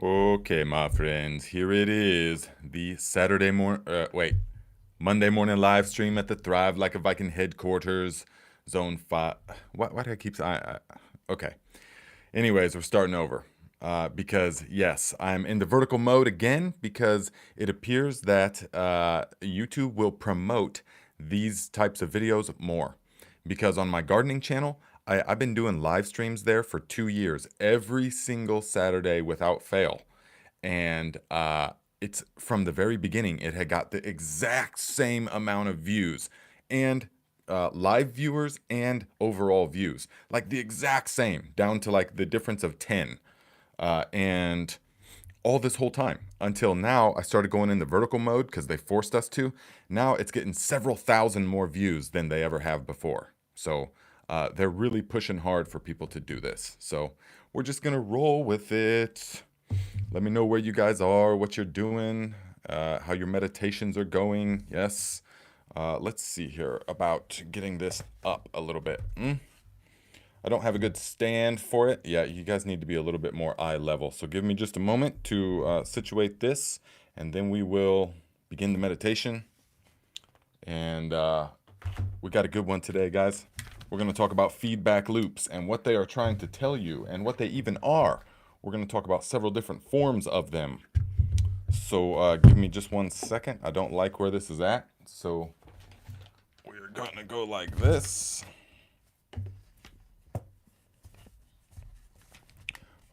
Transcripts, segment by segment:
Okay, my friends, here it is. The Monday morning live stream at the Thrive Like a Viking headquarters, Zone 5. Why do I keep okay. Anyways, we're starting over. Because, yes, I'm in the vertical mode again because it appears that YouTube will promote these types of videos more. Because on my gardening channel, I've been doing live streams there for 2 years, every single Saturday without fail. And it's from the very beginning, it had got the exact same amount of views and live viewers and overall views, like the exact same, down to like the difference of 10. And all this whole time until now, I started going into vertical mode because they forced us to. Now it's getting several thousand more views than they ever have before. So they're really pushing hard for people to do this. So we're just going to roll with it. Let me know where you guys are, what you're doing, how your meditations are going. Yes. Let's see here about getting this up a little bit. I don't have a good stand for it. Yeah, you guys need to be a little bit more eye level. So give me just a moment to situate this, and then we will begin the meditation. And we got a good one today, guys. We're going to talk about feedback loops and what they are trying to tell you and what they even are. We're going to talk about several different forms of them. So give me just 1 second. I don't like where this is at. So we're going to go like this.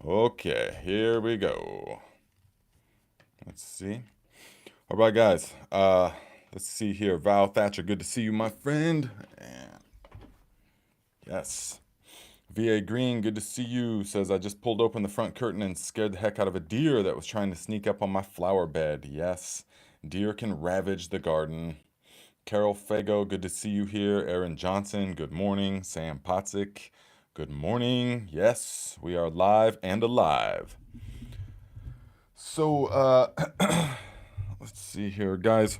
Okay, here we go. Let's see. All right, guys. Let's see here. Val Thatcher, good to see you, my friend. And yes. VA Green, good to see you. Says, I just pulled open the front curtain and scared the heck out of a deer that was trying to sneak up on my flower bed. Yes, deer can ravage the garden. Carol Fago, good to see you here. Aaron Johnson, good morning. Sam Potzik, good morning. Yes, we are live and alive. So, let's see here, guys.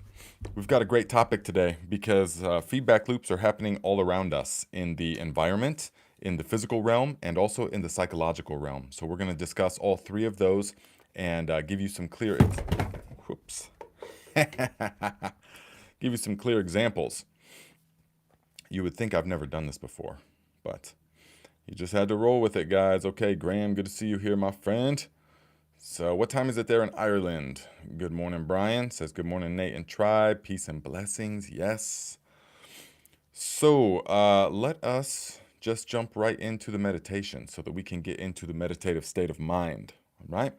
We've got a great topic today because feedback loops are happening all around us in the environment, in the physical realm, and also in the psychological realm. So we're going to discuss all three of those and give you some clear give you some clear examples. You would think I've never done this before, but you just had to roll with it, guys. Okay, Graham, good to see you here, my friend. So what time is it there in Ireland? Good morning, Brian. Says good morning, Nate and Tribe. Peace and blessings. Yes. So let us just jump right into the meditation so that we can get into the meditative state of mind. All right?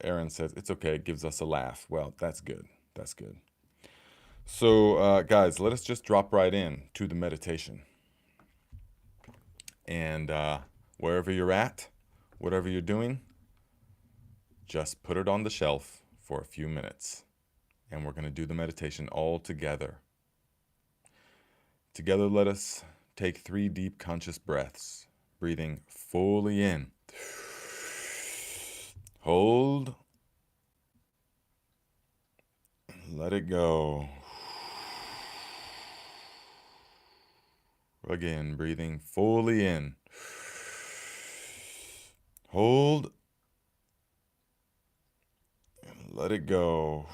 Aaron says, it's okay. It gives us a laugh. Well, that's good. That's good. So guys, let us just drop right in to the meditation. And wherever you're at, whatever you're doing, just put it on the shelf for a few minutes. And we're going to do the meditation all together. Together, let us take 3 deep conscious breaths, breathing fully in. Hold. Let it go. Again, breathing fully in. Hold. Let it go.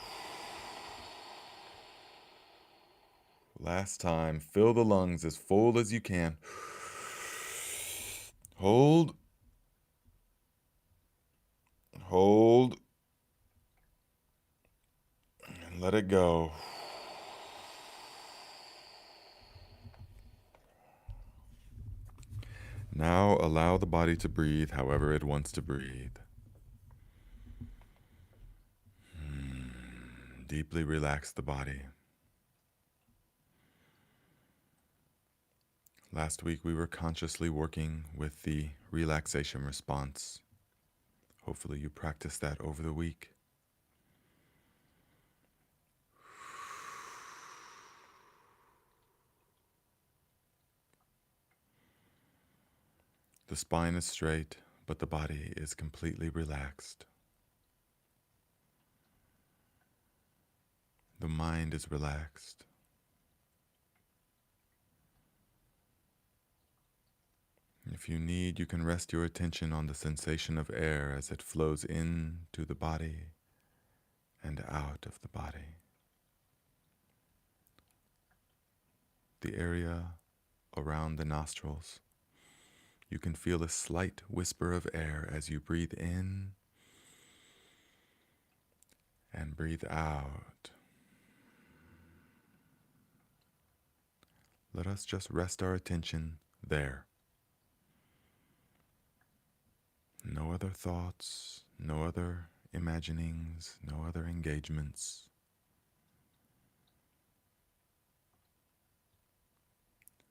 Last time, fill the lungs as full as you can. Hold. Hold. And let it go. Now allow the body to breathe however it wants to breathe. Deeply relax the body. Last week we were consciously working with the relaxation response. Hopefully you practiced that over the week. The spine is straight, but the body is completely relaxed. The mind is relaxed. If you need, you can rest your attention on the sensation of air as it flows into the body and out of the body. The area around the nostrils. You can feel a slight whisper of air as you breathe in and breathe out. Let us just rest our attention there. No other thoughts, no other imaginings, no other engagements.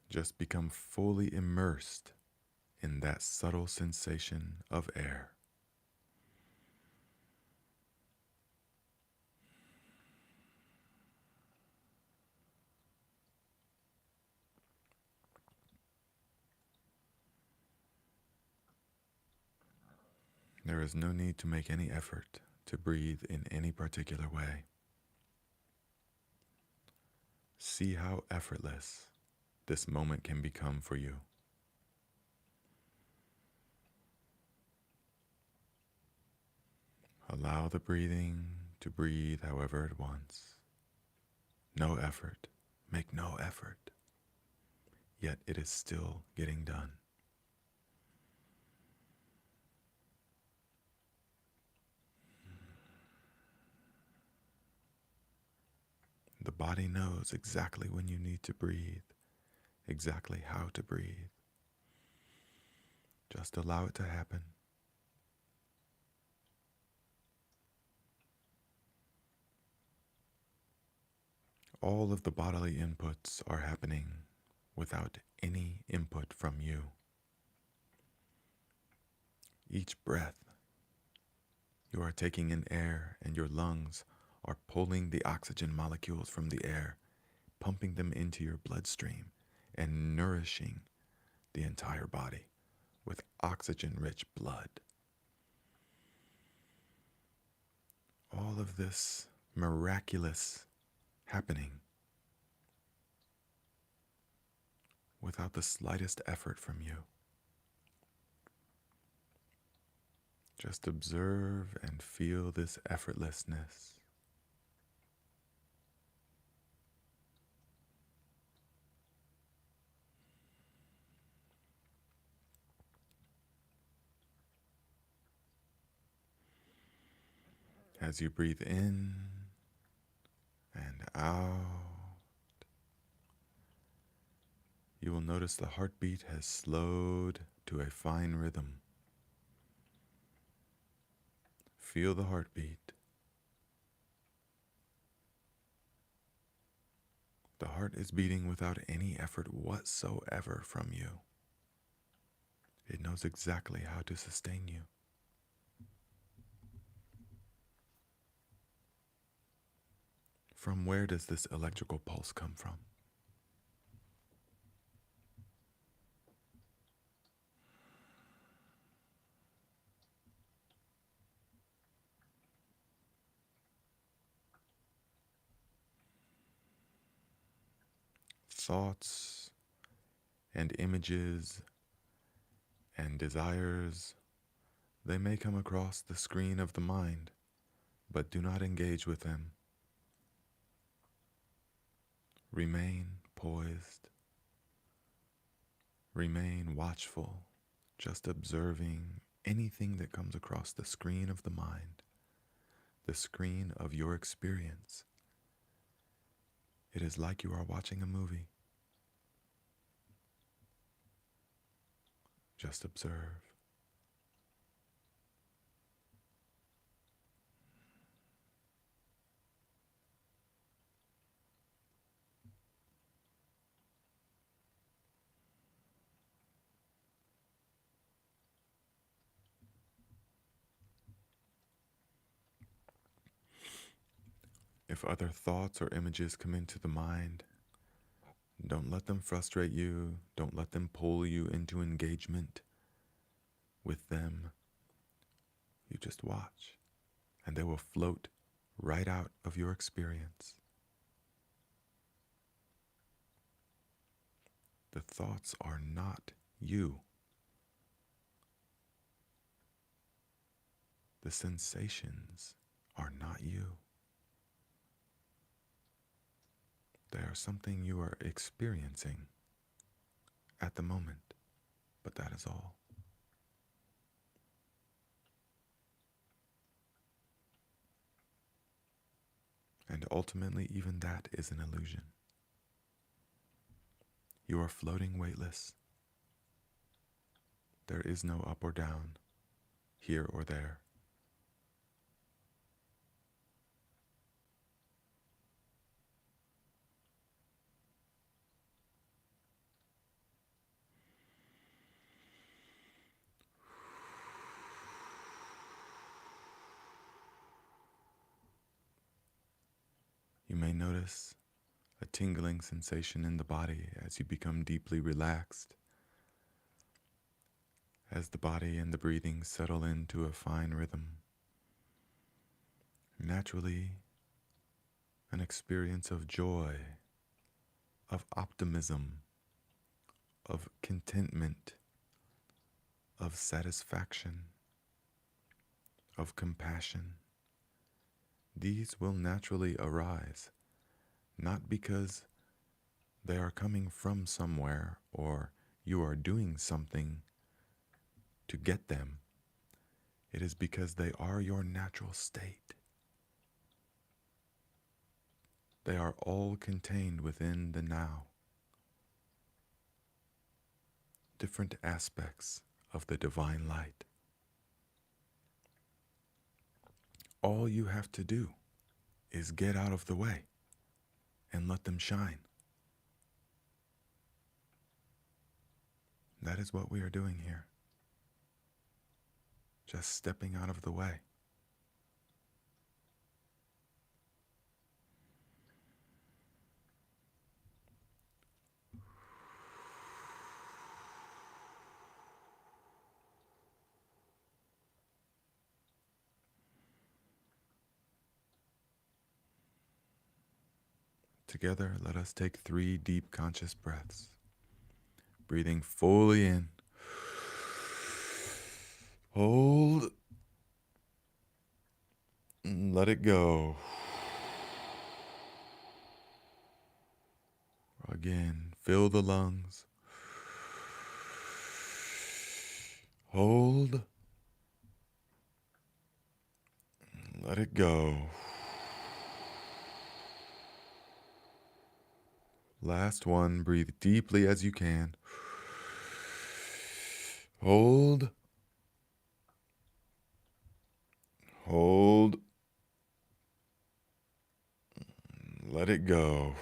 Just become fully immersed in that subtle sensation of air. There is no need to make any effort to breathe in any particular way. See how effortless this moment can become for you. Allow the breathing to breathe however it wants. No effort. Make no effort. Yet it is still getting done. The body knows exactly when you need to breathe, exactly how to breathe. Just allow it to happen. All of the bodily inputs are happening without any input from you. Each breath, you are taking in air and your lungs are pulling the oxygen molecules from the air, pumping them into your bloodstream and nourishing the entire body with oxygen-rich blood. All of this miraculous happening without the slightest effort from you. Just observe and feel this effortlessness. As you breathe in and out, you will notice the heartbeat has slowed to a fine rhythm. Feel the heartbeat. The heart is beating without any effort whatsoever from you. It knows exactly how to sustain you. From where does this electrical pulse come from? Thoughts and images and desires, they may come across the screen of the mind, but do not engage with them. Remain poised. Remain watchful, just observing anything that comes across the screen of the mind, the screen of your experience. It is like you are watching a movie. Just observe. If other thoughts or images come into the mind, don't let them frustrate you. Don't let them pull you into engagement with them. You just watch, and they will float right out of your experience. The thoughts are not you. The sensations are not you. They are something you are experiencing at the moment, but that is all. And ultimately, even that is an illusion. You are floating weightless. There is no up or down, here or there. You may notice a tingling sensation in the body as you become deeply relaxed, as the body and the breathing settle into a fine rhythm. Naturally, an experience of joy, of optimism, of contentment, of satisfaction, of compassion. These will naturally arise, not because they are coming from somewhere or you are doing something to get them. It is because they are your natural state. They are all contained within the now. Different aspects of the divine light. All you have to do is get out of the way and let them shine. That is what we are doing here. Just stepping out of the way. Together, let us take 3 deep conscious breaths. Breathing fully in. Hold. And let it go. Again, fill the lungs. Hold. Let it go. Last one, breathe deeply as you can. Hold. Hold. Let it go.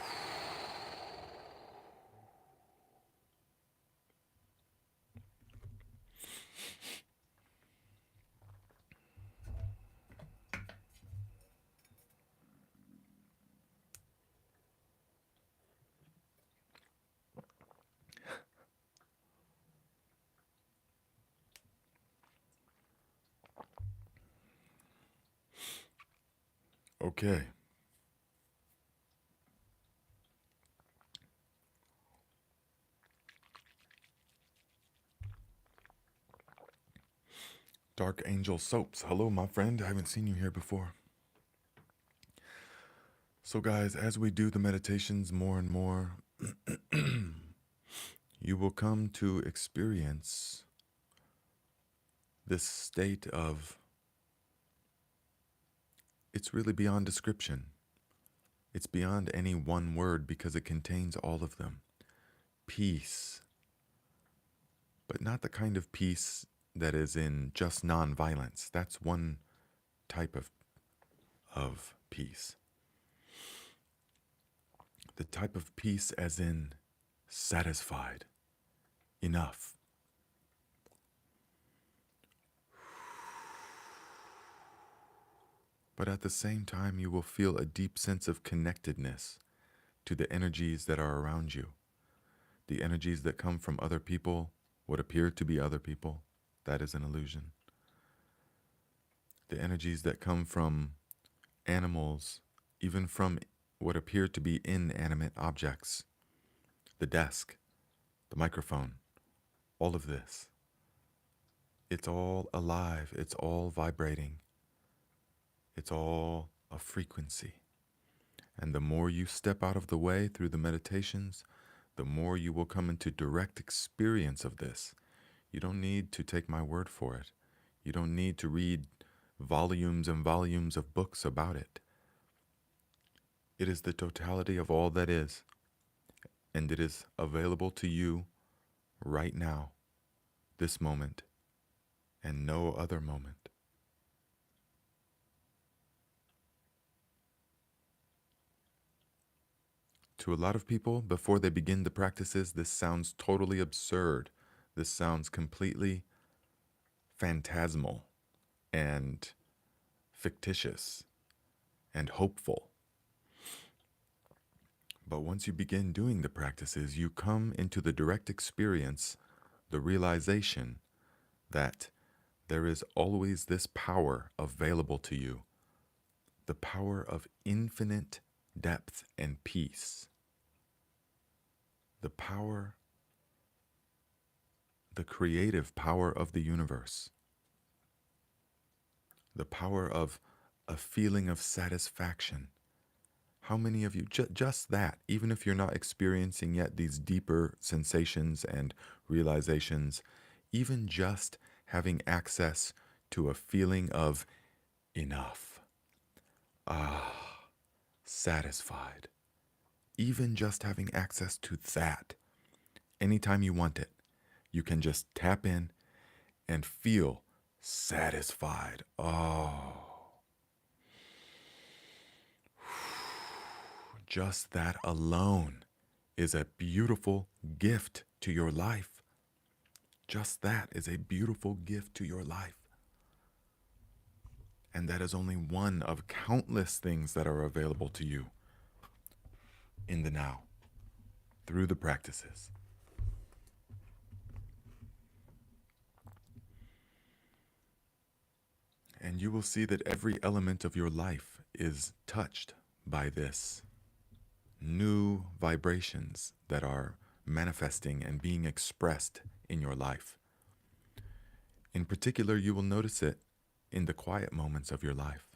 Okay. Dark Angel Soaps. Hello, my friend. I haven't seen you here before. So, guys, as we do the meditations more and more, you will come to experience this state of, it's really beyond description. It's beyond any one word because it contains all of them. Peace. But not the kind of peace that is in just nonviolence. That's one type of peace. The type of peace as in satisfied. Enough. But at the same time, you will feel a deep sense of connectedness to the energies that are around you. The energies that come from other people, what appear to be other people, that is an illusion. The energies that come from animals, even from what appear to be inanimate objects, the desk, the microphone, all of this. It's all alive, it's all vibrating, It's all a frequency. And the more you step out of the way through the meditations, the more you will come into direct experience of this. You don't need to take my word for it. You don't need to read volumes and volumes of books about it. It is the totality of all that is, and it is available to you right now, this moment, and no other moment. To a lot of people, before they begin the practices, this sounds totally absurd. This sounds completely phantasmal and fictitious and hopeful. But once you begin doing the practices, you come into the direct experience, the realization that there is always this power available to you, the power of infinite depth and peace, the power, the creative power of the universe, the power of a feeling of satisfaction. How many of you, just that, even if you're not experiencing yet these deeper sensations and realizations, even just having access to a feeling of enough, satisfied, even just having access to that, anytime you want it, you can just tap in and feel satisfied. Oh, just that alone is a beautiful gift to your life. Just that is a beautiful gift to your life. And that is only one of countless things that are available to you in the now through the practices. And you will see that every element of your life is touched by this new vibrations that are manifesting and being expressed in your life. In particular, you will notice it in the quiet moments of your life.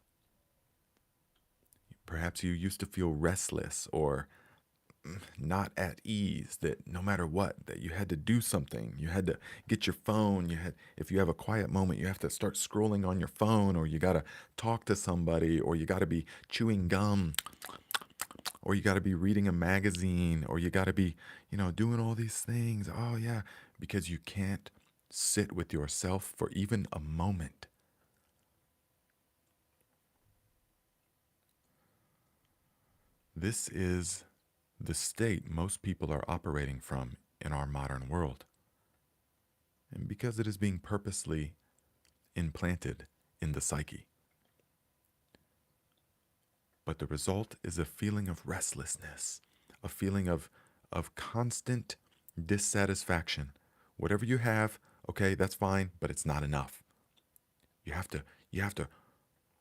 Perhaps you used to feel restless or not at ease, that no matter what, that you had to do something. You had to get your phone. If you have a quiet moment, you have to start scrolling on your phone, or you got to talk to somebody, or you got to be chewing gum, or you got to be reading a magazine, or you got to be, doing all these things. Oh, yeah, because you can't sit with yourself for even a moment. This is the state most people are operating from in our modern world. And because it is being purposely implanted in the psyche. But the result is a feeling of restlessness, a feeling of constant dissatisfaction. Whatever you have, okay, that's fine, but it's not enough. You have to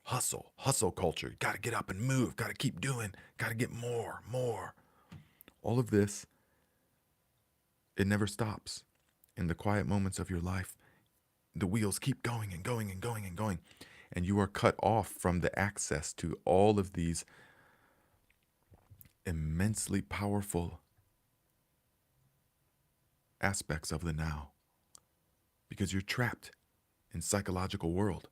hustle culture. You got to get up and move, got to keep doing, got to get more. All of this, it never stops. In the quiet moments of your life, the wheels keep going and going and going and going. And you are cut off from the access to all of these immensely powerful aspects of the now, because you're trapped in psychological world.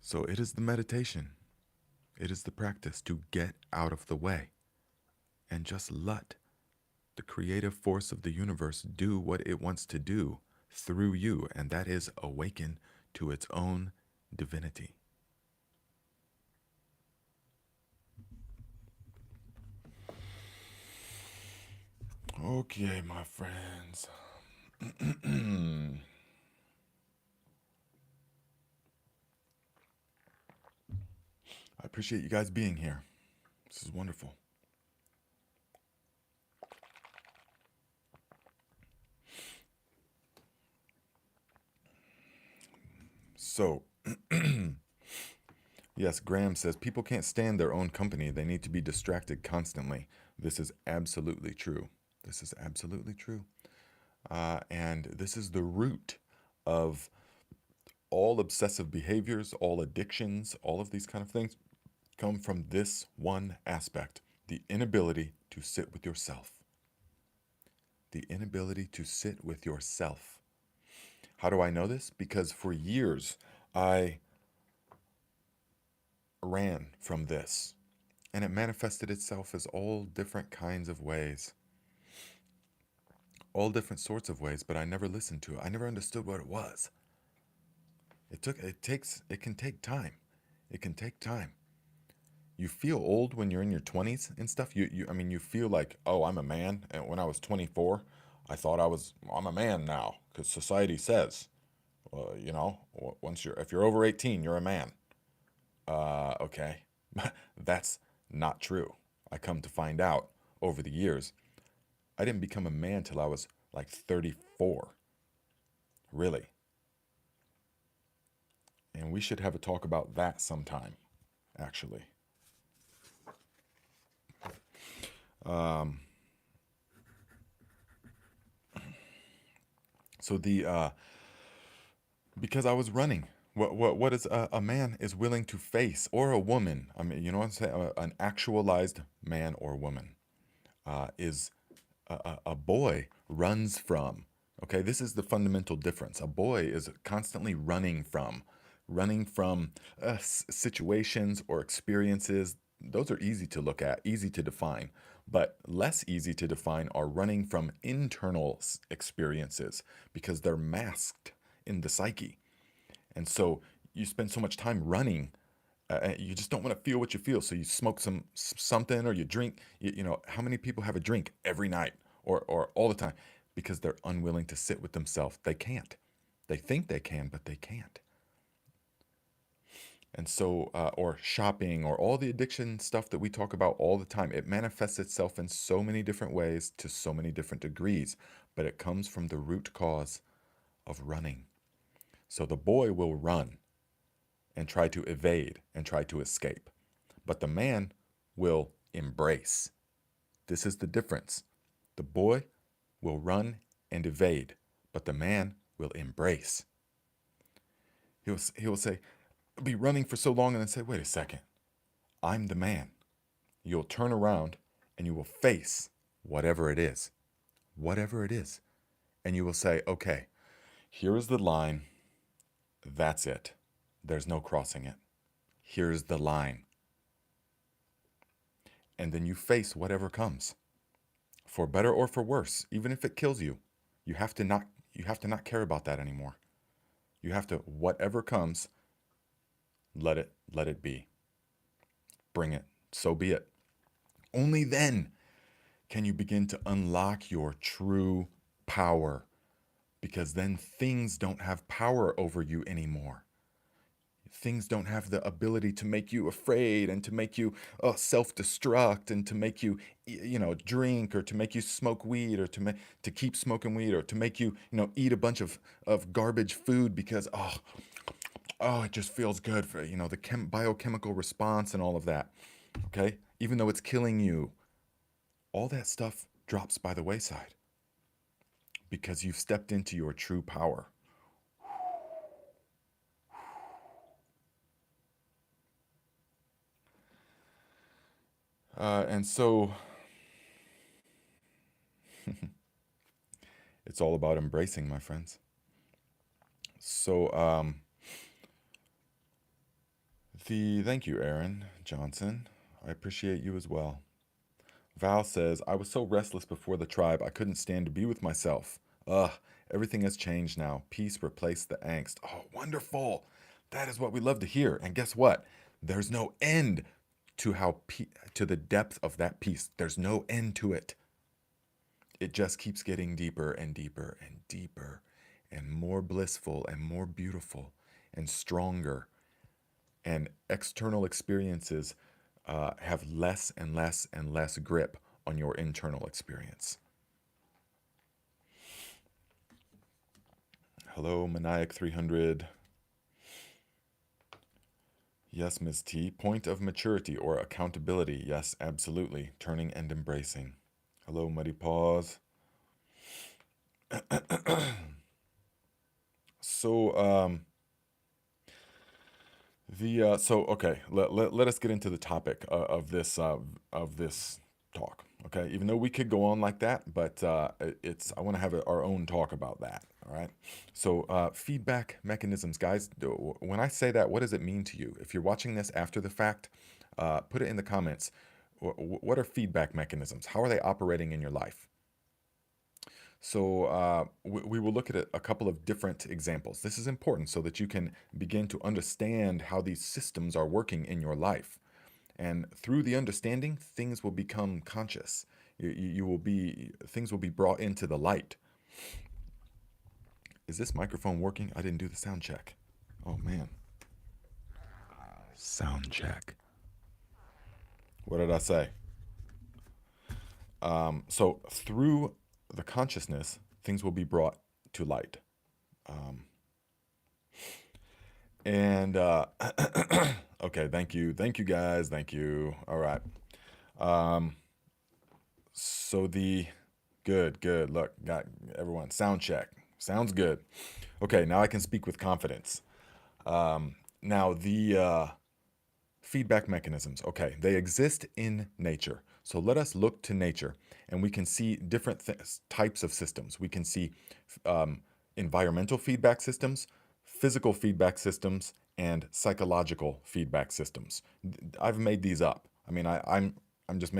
So it is the meditation, it is the practice to get out of the way and just let the creative force of the universe do what it wants to do through you, and that is awaken to its own divinity. Okay, my friends. I appreciate you guys being here. This is wonderful. So, yes, Graham says people can't stand their own company. They need to be distracted constantly. This is absolutely true. This is absolutely true. And this is the root of All obsessive behaviors, all addictions, all of these kind of things come from this one aspect: the inability to sit with yourself. The inability to sit with yourself. How do I know this? Because for years I ran from this, and it manifested itself as all different kinds of ways, all different sorts of ways, but I never listened to it. I never understood what it was. It can take time. It can take time. You feel old when you're in your 20s and stuff. I mean, you feel like, oh, I'm a man. And when I was 24, I thought I'm a man now because society says, if you're over 18, you're a man. Okay. That's not true. I come to find out over the years, I didn't become a man till I was like 34. Really. And we should have a talk about that sometime, actually. Um, so because I was running, what is a man is willing to face, or a woman? I mean, you know what I'm saying? An actualized man or woman is a boy runs from. Okay, this is the fundamental difference. A boy is constantly running from situations or experiences. Those are easy to look at, easy to define. But less easy to define are running from internal experiences because they're masked in the psyche. And so you spend so much time running, you just don't want to feel what you feel. So you smoke something, or you drink. How many people have a drink every night or all the time because they're unwilling to sit with themselves? They can't. They think they can, but they can't. And so, or shopping, or all the addiction stuff that we talk about all the time, it manifests itself in so many different ways to so many different degrees, but it comes from the root cause of running. So the boy will run and try to evade and try to escape, but the man will embrace. This is the difference. The boy will run and evade, but the man will embrace. He will say, be running for so long and then say, wait a second, I'm the man. You'll turn around and you will face whatever it is, whatever it is. And you will say, okay, here is the line. That's it. There's no crossing it. Here's the line. And then you face whatever comes, for better or for worse. Even if it kills you, you have to not care about that anymore. You have to, whatever comes, let it be. Bring it. So be it. Only then can you begin to unlock your true power, because then things don't have power over you anymore. Things don't have the ability to make you afraid and to make you self-destruct and to make you drink, or to make you smoke weed, or to keep smoking weed, or to make you eat a bunch of garbage food because it just feels good for the biochemical response and all of that. Okay, even though it's killing you, all that stuff drops by the wayside because you've stepped into your true power. And so it's all about embracing, my friends. So thank you, Aaron Johnson. I appreciate you as well. Val says, I was so restless before the tribe, I couldn't stand to be with myself. Ugh, everything has changed now. Peace replaced the angst. Oh, wonderful. That is what we love to hear. And guess what? There's no end to to the depth of that peace. There's no end to it. It just keeps getting deeper and deeper and deeper and more blissful and more beautiful and stronger. And external experiences have less and less and less grip on your internal experience. Hello, Maniac 300. Yes, Ms. T. Point of maturity or accountability. Yes, absolutely. Turning and embracing. Hello, Muddy Paws. So, So okay, let us get into the topic of this talk. Okay, even though we could go on like that, but it's I want to have our own talk about that. All right. So feedback mechanisms, guys. When I say that, what does it mean to you? If you're watching this after the fact, put it in the comments. What are feedback mechanisms? How are they operating in your life? So we will look at a couple of different examples. This is important so that you can begin to understand how these systems are working in your life. And through the understanding, things will become conscious. You will be things will be brought into the light. Is this microphone working? I didn't do the sound check. Oh man. Sound check. What did I say? So through the consciousness, things will be brought to light. Um, And okay, thank you guys, thank you. All right. Um, so the good. Look, got everyone. Sound check. Sounds good. Okay, now I can speak with confidence. Now the feedback mechanisms. Okay, they exist in nature. So let us look to nature, and we can see different types of systems. We can see um, environmental feedback systems, physical feedback systems, and psychological feedback systems. I've made these up. I mean, I'm just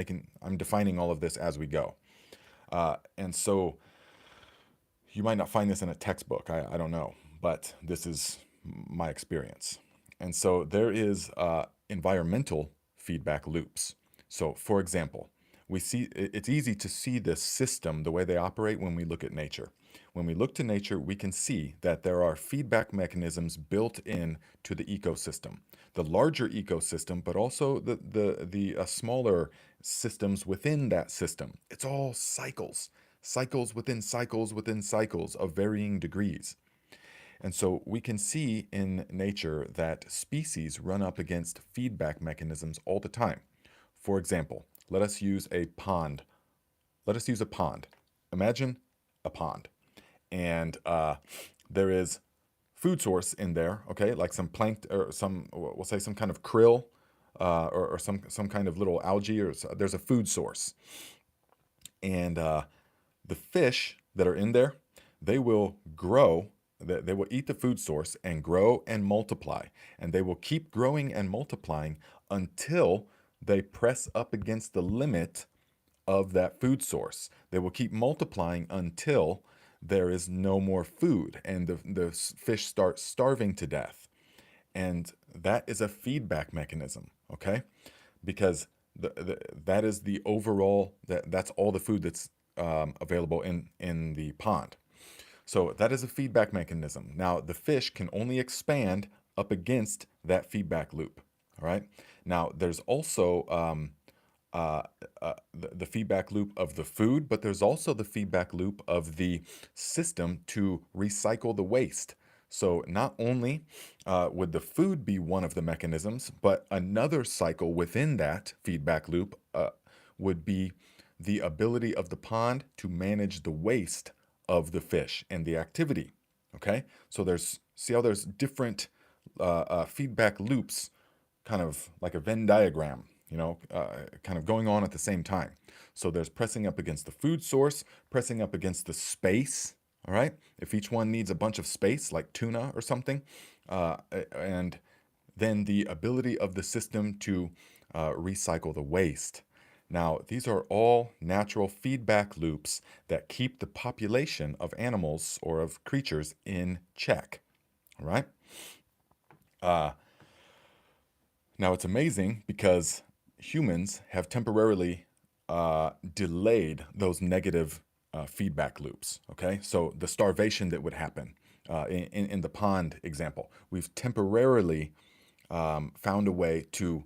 I'm defining all of this as we go. And so you might not find this in a textbook. I don't know, but this is my experience. And so there is environmental feedback loops. So, for example, we see it's easy to see this system, the way they operate, when we look at nature. When we look to nature, we can see that there are feedback mechanisms built in to the ecosystem, the larger ecosystem, but also the smaller systems within that system. It's all cycles, cycles within cycles within cycles of varying degrees. And so we can see in nature that species run up against feedback mechanisms all the time. For example, let us use a pond. Let us use a pond. Imagine a pond. And there is food source in there, okay, like some plankton or we'll say some kind of krill or some kind of little algae, or there's a food source. And the fish that are in there, they will grow, they will eat the food source and grow and multiply. And they will keep growing and multiplying until they press up against the limit of that food source. They will keep multiplying until there is no more food and the fish start starving to death. And that is a feedback mechanism, okay? Because that is the overall, that's all the food that's available in the pond. So that is a feedback mechanism. Now, the fish can only expand up against that feedback loop. All right. Now, there's also the feedback loop of the food, but there's also the feedback loop of the system to recycle the waste. So not only would the food be one of the mechanisms, but another cycle within that feedback loop would be the ability of the pond to manage the waste of the fish and the activity. Okay, so see how there's different feedback loops, kind of like a Venn diagram, kind of going on at the same time. So there's pressing up against the food source, pressing up against the space. All right, if each one needs a bunch of space, like tuna or something, and then the ability of the system to recycle the waste. Now, these are all natural feedback loops that keep the population of animals or of creatures in check. All right. Uh, Now, it's amazing because humans have temporarily delayed those negative feedback loops. Okay. So the starvation that would happen in the pond example, we've temporarily found a way to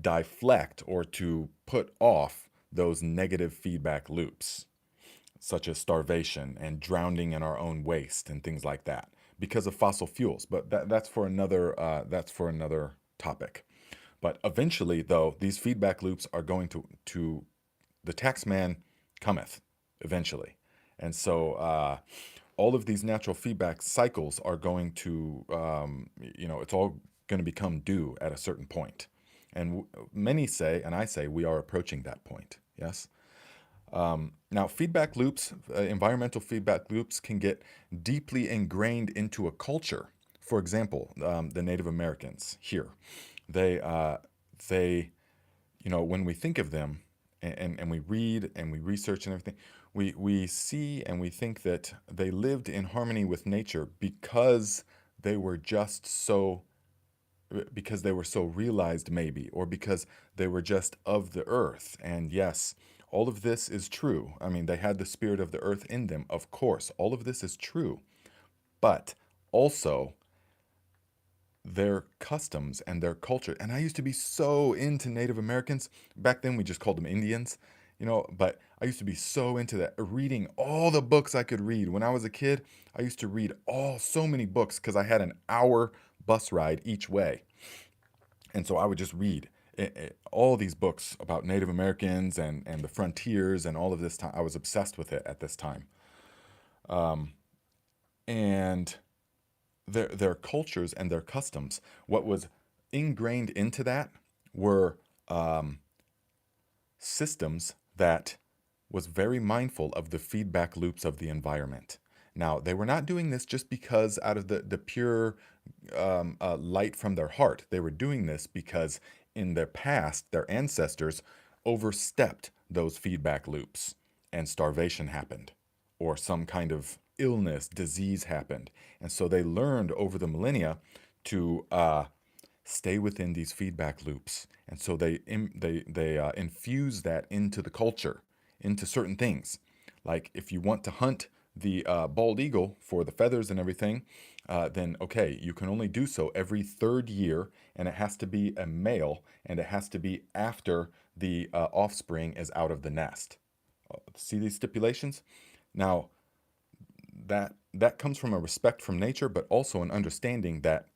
deflect or to put off those negative feedback loops, such as starvation and drowning in our own waste and things like that, because of fossil fuels. But that's for another topic. But eventually, though, these feedback loops are going to the tax man cometh eventually, and so all of these natural feedback cycles are going to, it's all going to become due at a certain point. And many say, and I say, we are approaching that point. Yes. Now, feedback loops, environmental feedback loops, can get deeply ingrained into a culture. For example, the Native Americans here, they, uh, they, when we think of them, and we read and we research and everything, we see and we think that they lived in harmony with nature they were just so because they were so realized, maybe, or because they were just of the earth. And yes, all of this is true. I mean, they had the spirit of the earth in them, of course. All of this is true. But also, their customs and their culture. And I used to be so into Native Americans. Back then, we just called them Indians, but I used to be so into that, reading all the books I could read. When I was a kid, I used to read so many books because I had an hour bus ride each way. And so I would just read all these books about Native Americans and the frontiers and all of this time. I was obsessed with it at this time. And their cultures and their customs, what was ingrained into that were systems that was very mindful of the feedback loops of the environment. Now, they were not doing this just because out of the pure light from their heart. They were doing this because in their past, their ancestors overstepped those feedback loops and starvation happened, or some kind of illness, disease happened. And so they learned over the millennia to stay within these feedback loops. And so they infuse that into the culture, into certain things. Like if you want to hunt the bald eagle for the feathers and everything, then okay, you can only do so every third year, and it has to be a male, and it has to be after the offspring is out of the nest. See these stipulations? Now, that comes from a respect from nature, but also an understanding that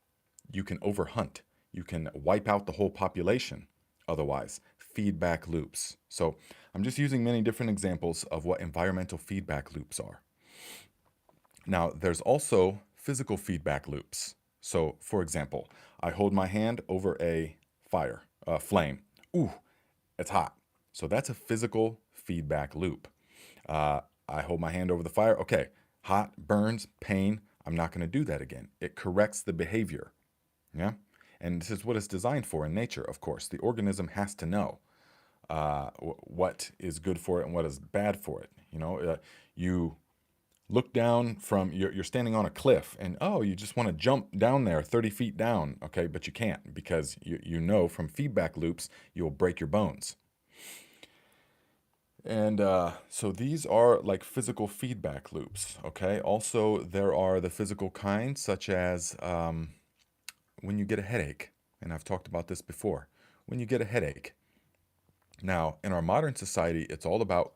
you can overhunt. You can wipe out the whole population otherwise. Feedback loops. So I'm just using many different examples of what environmental feedback loops are. Now, there's also physical feedback loops. So, for example, I hold my hand over a flame. Ooh, it's hot. So that's a physical feedback loop. I hold my hand over the fire. Okay, hot, burns, pain. I'm not going to do that again. It corrects the behavior. Yeah. And this is what it's designed for in nature, of course. The organism has to know what is good for it and what is bad for it. You look down you're standing on a cliff and, oh, you just want to jump down there 30 feet down. Okay, but you can't because you know from feedback loops, you'll break your bones. And so these are like physical feedback loops. Okay. Also, there are the physical kinds, such as when you get a headache, and I've talked about this before, when you get a headache. Now, in our modern society, it's all about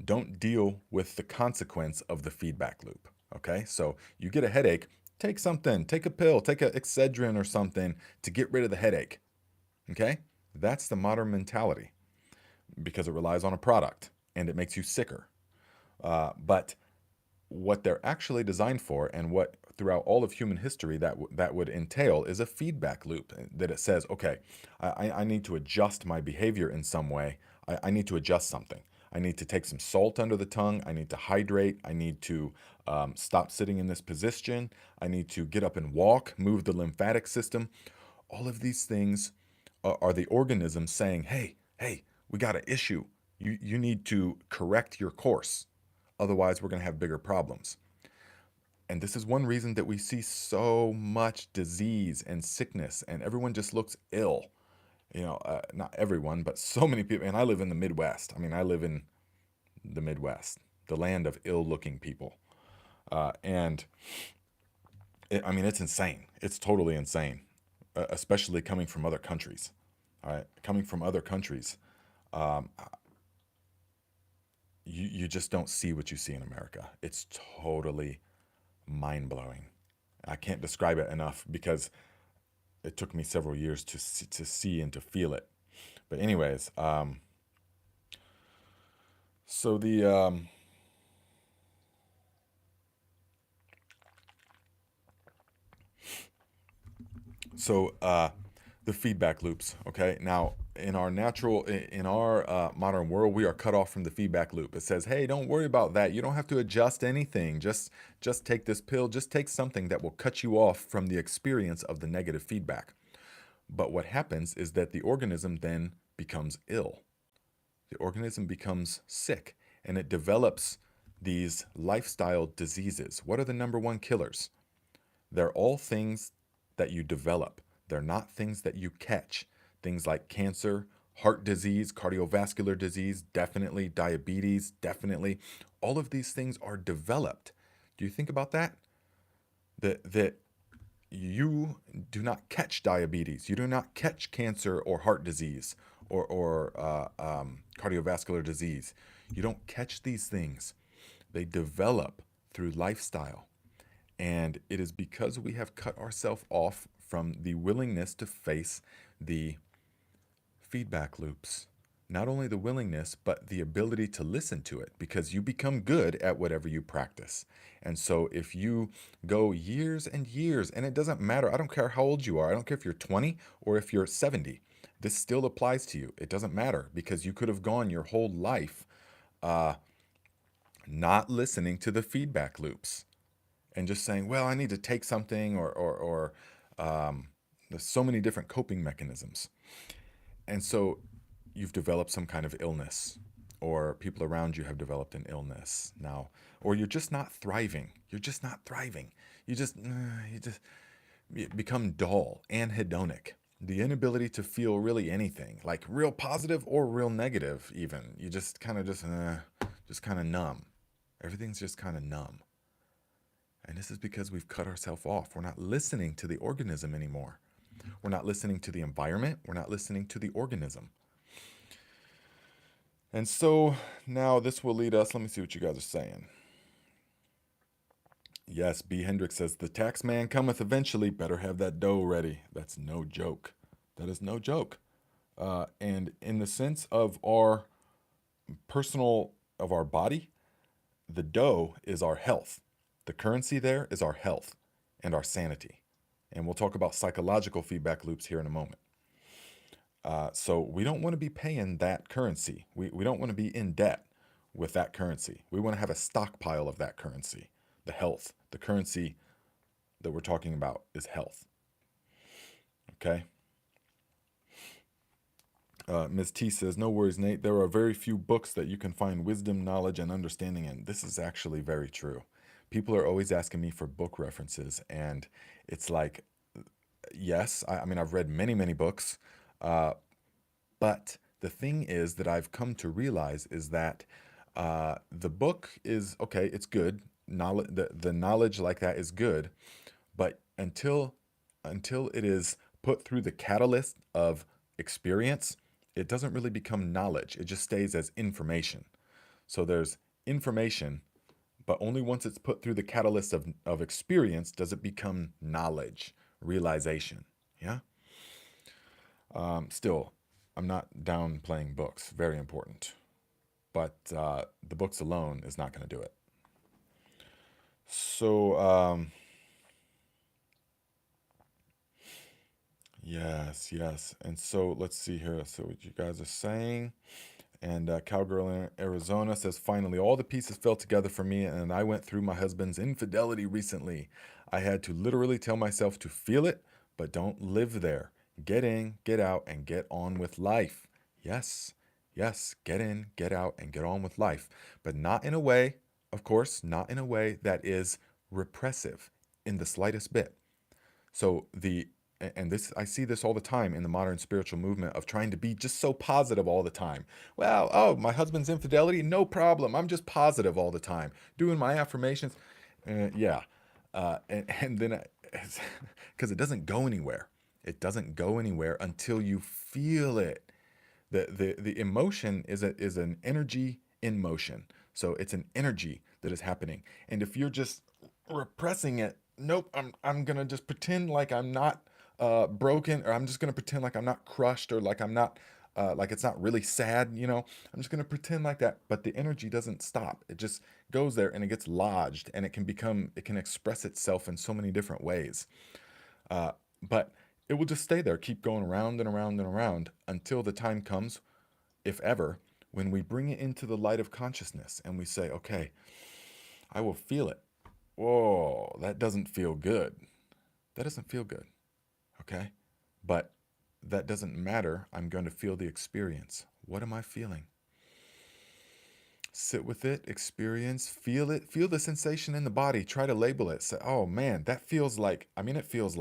don't deal with the consequence of the feedback loop. Okay, so you get a headache, take something, take a pill, take a Excedrin or something to get rid of the headache. Okay, that's the modern mentality because it relies on a product and it makes you sicker. But what they're actually designed for and what throughout all of human history that would entail is a feedback loop that it says, okay, I need to adjust my behavior in some way. I need to adjust something. I need to take some salt under the tongue. I need to hydrate. I need to stop sitting in this position. I need to get up and walk, move the lymphatic system. All of these things are the organism saying, hey, we got an issue. You need to correct your course. Otherwise, we're going to have bigger problems. And this is one reason that we see so much disease and sickness, and everyone just looks ill. Not everyone, but so many people. And I live in the Midwest. I mean, I live in the Midwest, the land of ill-looking people. And I mean, it's insane. It's totally insane, especially coming from other countries. All right, coming from other countries, um, you just don't see what you see in America. It's totally mind blowing. I can't describe it enough because it took me several years to see and to feel it. But anyways, so So the feedback loops. Okay, now in our modern world, we are cut off from the feedback loop. It says, "Hey, don't worry about that. You don't have to adjust anything. Just take this pill. Just take something that will cut you off from the experience of the negative feedback." But what happens is that the organism then becomes ill. The organism becomes sick, and it develops these lifestyle diseases. What are the number one killers? They're all things that you develop. They're not things that you catch. Things like cancer, heart disease, cardiovascular disease, definitely, diabetes, definitely. All of these things are developed. Do you think about that? That you do not catch diabetes, you do not catch cancer or heart disease or cardiovascular disease. You don't catch these things. They develop through lifestyle. And it is because we have cut ourselves off from the willingness to face the feedback loops. Not only the willingness, but the ability to listen to it, because you become good at whatever you practice. And so if you go years and years, and it doesn't matter, I don't care how old you are, I don't care if you're 20 or if you're 70, this still applies to you. It doesn't matter because you could have gone your whole life uh, not listening to the feedback loops and just saying, well, I need to take something, or there's so many different coping mechanisms. And so you've developed some kind of illness, or people around you have developed an illness now, or you're just not thriving. You're just not thriving. You just become dull and hedonic. The inability to feel really anything, like real positive or real negative, even. You just kind of numb. Everything's just kind of numb. And this is because we've cut ourselves off. We're not listening to the organism anymore. We're not listening to the environment. We're not listening to the organism. And so now this will lead us. Let me see what you guys are saying. Yes, B. Hendricks says, the tax man cometh eventually. Better have that dough ready. That's no joke. That is no joke. And in the sense of our personal, of our body, the dough is our health. The currency there is our health and our sanity. And we'll talk about psychological feedback loops here in a moment. So we don't want to be paying that currency. We don't want to be in debt with that currency. We want to have a stockpile of that currency, the health. The currency that we're talking about is health. Okay? Ms. T says, no worries, Nate. There are very few books that you can find wisdom, knowledge, and understanding in. This is actually very true. People are always asking me for book references, and it's like, yes, I mean, I've read many, many books, but the thing is that I've come to realize is that the book is okay, it's good. Knowledge, the knowledge like that is good, but until it is put through the catalyst of experience, it doesn't really become knowledge. It just stays as information. So there's information, but only once it's put through the catalyst of experience does it become knowledge, realization. Yeah. Still, I'm not downplaying books. Very important. But the books alone is not going to do it. So, yes. And so let's see here. So what you guys are saying. And Cowgirl in Arizona says, finally, all the pieces fell together for me, and I went through my husband's infidelity recently. I had to literally tell myself to feel it, but don't live there. Get in, get out, and get on with life. Yes, get in, get out, and get on with life. But not in a way, of course, not in a way that is repressive in the slightest bit. So and this, I see this all the time in the modern spiritual movement of trying to be just so positive all the time. Well, oh, my husband's infidelity, no problem. I'm just positive all the time, doing my affirmations. Yeah, and then because it doesn't go anywhere. It doesn't go anywhere until you feel it. The emotion is an energy in motion. So it's an energy that is happening. And if you're just repressing it, nope, I'm gonna just pretend like I'm not broken, or I'm just gonna pretend like I'm not crushed, or like I'm not like it's not really sad, I'm just gonna pretend like that. But the energy doesn't stop. It just goes there and it gets lodged, and it can express itself in so many different ways. But it will just stay there, keep going around and around and around until the time comes, if ever, when we bring it into the light of consciousness and we say, okay, I will feel it. Whoa, that doesn't feel good. That doesn't feel good. Okay? But that doesn't matter. I'm going to feel the experience. What am I feeling? Sit with it, experience, feel it, feel the sensation in the body, try to label it. Say, oh man, that feels like, it feels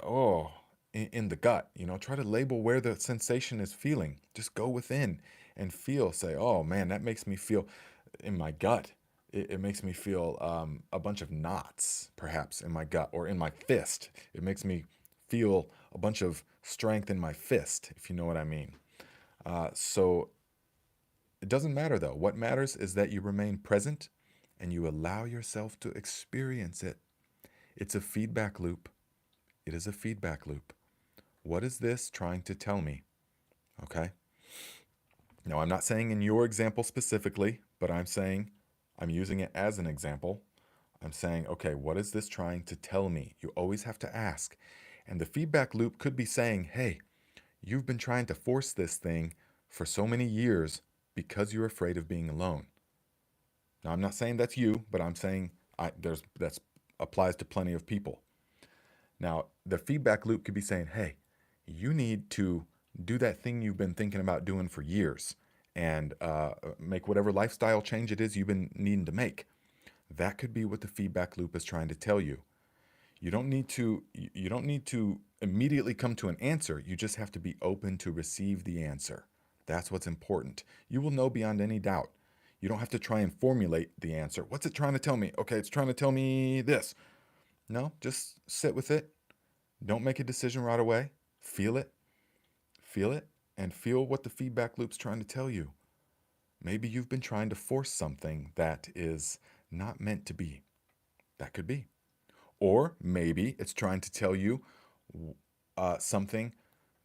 oh, in the gut, try to label where the sensation is feeling. Just go within and feel, say, oh man, that makes me feel in my gut. It makes me feel a bunch of knots, perhaps, in my gut or in my fist. It makes me feel a bunch of strength in my fist, if you know what I mean. So it doesn't matter though. What matters is that you remain present and you allow yourself to experience it. It's a feedback loop. It is a feedback loop. What is this trying to tell me? Okay. Now, I'm not saying in your example specifically, but I'm using it as an example. I'm saying, okay, what is this trying to tell me? You always have to ask. And the feedback loop could be saying, hey, you've been trying to force this thing for so many years because you're afraid of being alone. Now, I'm not saying that's you, but I'm saying that applies to plenty of people. Now, the feedback loop could be saying, hey, you need to do that thing you've been thinking about doing for years and make whatever lifestyle change it is you've been needing to make. That could be what the feedback loop is trying to tell you. You don't need to immediately come to an answer. You just have to be open to receive the answer. That's what's important. You will know beyond any doubt. You don't have to try and formulate the answer. What's it trying to tell me? Okay, it's trying to tell me this. No, just sit with it. Don't make a decision right away. Feel it. Feel it and feel what the feedback loop's trying to tell you. Maybe you've been trying to force something that is not meant to be. That could be. Or maybe it's trying to tell you something.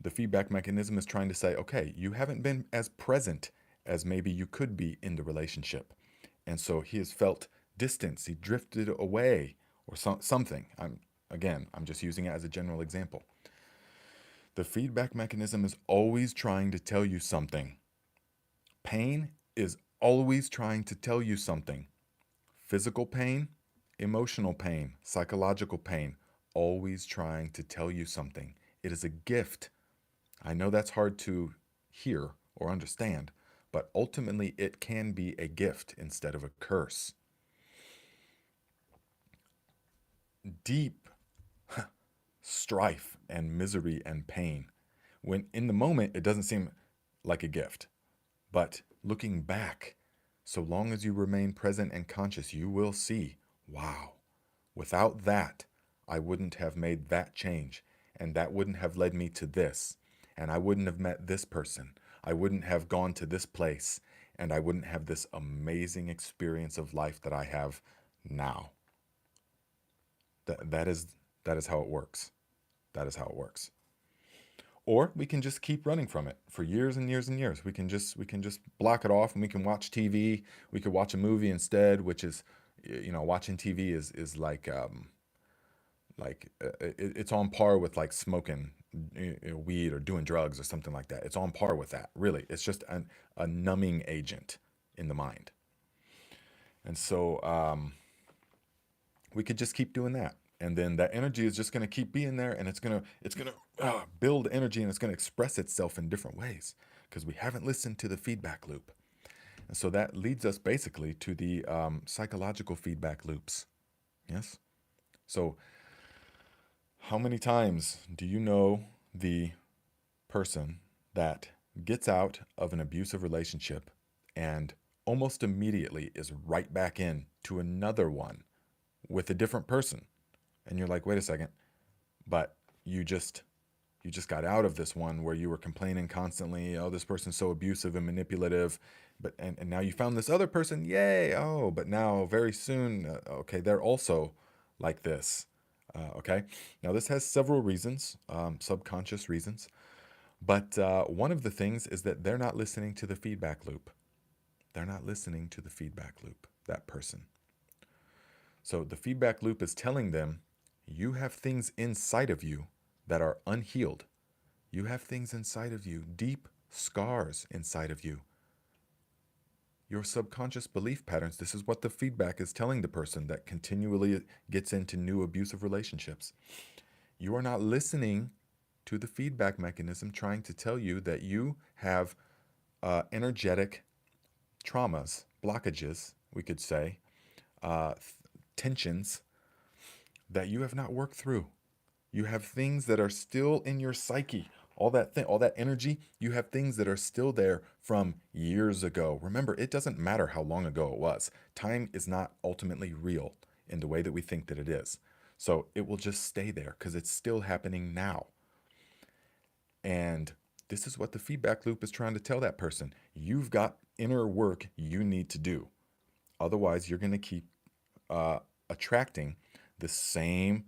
The feedback mechanism is trying to say, okay, you haven't been as present as maybe you could be in the relationship. And so he has felt distance. He drifted away or something. I'm just using it as a general example. The feedback mechanism is always trying to tell you something. Pain is always trying to tell you something. Physical pain, emotional pain, psychological pain, always trying to tell you something. It is a gift. I know that's hard to hear or understand, but ultimately it can be a gift instead of a curse. Deep strife and misery and pain. When in the moment, it doesn't seem like a gift. But looking back, so long as you remain present and conscious, you will see, wow, without that, I wouldn't have made that change. And that wouldn't have led me to this. And I wouldn't have met this person. I wouldn't have gone to this place. And I wouldn't have this amazing experience of life that I have now. That is how it works. That is how it works. Or we can just keep running from it for years and years and years. We can just block it off and we can watch TV. We could watch a movie instead, which is, watching TV is it's on par with like smoking weed or doing drugs or something like that. It's on par with that. Really, it's just a numbing agent in the mind. And so we could just keep doing that, and then that energy is just going to keep being there, and it's gonna build energy, and it's going to express itself in different ways because we haven't listened to the feedback loop. And so that leads us basically to the psychological feedback loops. Yes. So how many times do you know the person that gets out of an abusive relationship and almost immediately is right back in to another one with a different person? And you're like, wait a second, but you just got out of this one where you were complaining constantly, oh, this person's so abusive and manipulative, but and now you found this other person, yay, oh, but now very soon, okay, they're also like this. Okay, now this has several reasons, subconscious reasons, but one of the things is that they're not listening to the feedback loop. They're not listening to the feedback loop, that person. So the feedback loop is telling them, You have things inside of you that are unhealed. You have things inside of you, deep scars inside of you. Your subconscious belief patterns, this is what the feedback is telling the person that continually gets into new abusive relationships. You are not listening to the feedback mechanism trying to tell you that you have energetic traumas, blockages, we could say, uh, tensions that you have not worked through. You have things that are still in your psyche. All that energy, you have things that are still there from years ago. Remember, it doesn't matter how long ago it was. Time is not ultimately real in the way that we think that it is. So it will just stay there because it's still happening now. And this is what the feedback loop is trying to tell that person. You've got inner work you need to do. Otherwise, you're going to keep attracting the same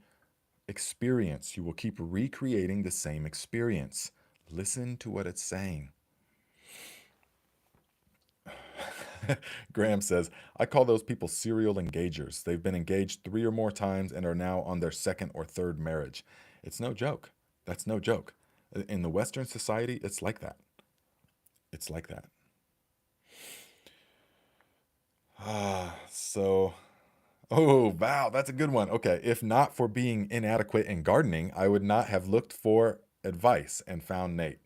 experience. You will keep recreating the same experience. Listen to what it's saying. Graham says, I call those people serial engagers. They've been engaged 3 or more times and are now on their second or third marriage. It's no joke. That's no joke. In the Western society, it's like that. It's like that. So oh, wow, that's a good one. Okay, if not for being inadequate in gardening, I would not have looked for advice and found Nate.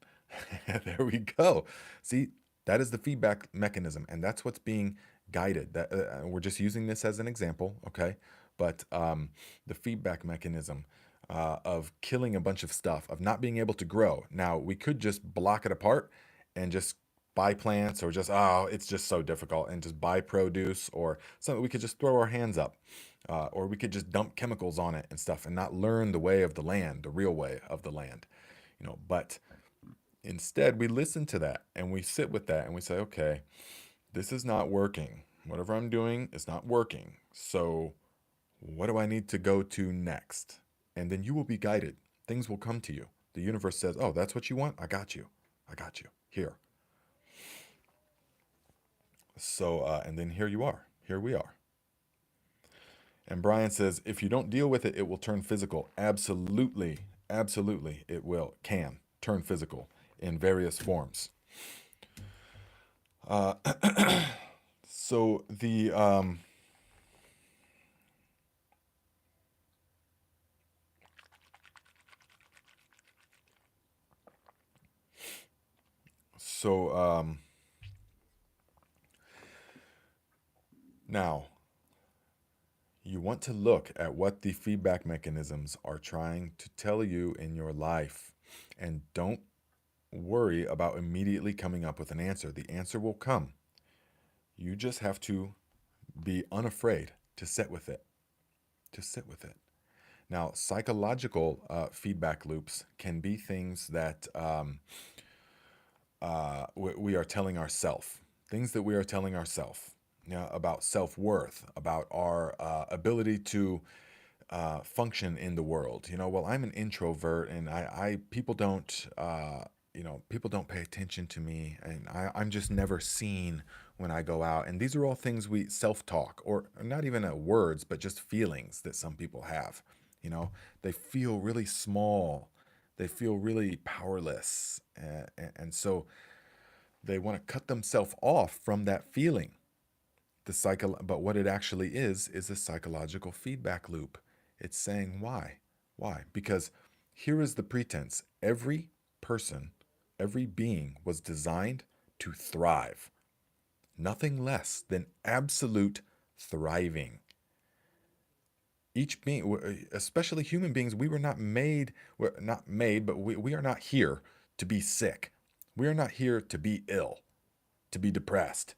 There we go. See, that is the feedback mechanism, and that's what's being guided. That we're just using this as an example, okay? But the feedback mechanism of killing a bunch of stuff, of not being able to grow. Now, we could just block it apart and just buy plants, or just, oh, it's just so difficult, and just buy produce, or something. We could just throw our hands up, or we could just dump chemicals on it and stuff and not learn the way of the land, the real way of the land, but instead we listen to that and we sit with that and we say, okay, this is not working. Whatever I'm doing is not working. So what do I need to go to next? And then you will be guided. Things will come to you. The universe says, oh, that's what you want? I got you. I got you. Here. So, and then here you are. Here we are. And Brian says, if you don't deal with it, it will turn physical. Absolutely. Absolutely. It can turn physical in various forms. Uh, so the, so, now, you want to look at what the feedback mechanisms are trying to tell you in your life, and don't worry about immediately coming up with an answer. The answer will come. You just have to be unafraid to sit with it. To sit with it. Now, psychological feedback loops can be things that we are telling ourselves, things that we are telling ourselves, about self-worth, about our ability to function in the world. Well, I'm an introvert, and I people don't people don't pay attention to me, and I'm just never seen when I go out. And these are all things we self-talk, or not even words, but just feelings that some people have. They feel really small, they feel really powerless, and so they want to cut themselves off from that feeling. But what it actually is a psychological feedback loop. It's saying why? Why? Because here is the pretense. Every person, every being was designed to thrive. Nothing less than absolute thriving. Each being, especially human beings, we're not made, but we are not here to be sick. We are not here to be ill, to be depressed.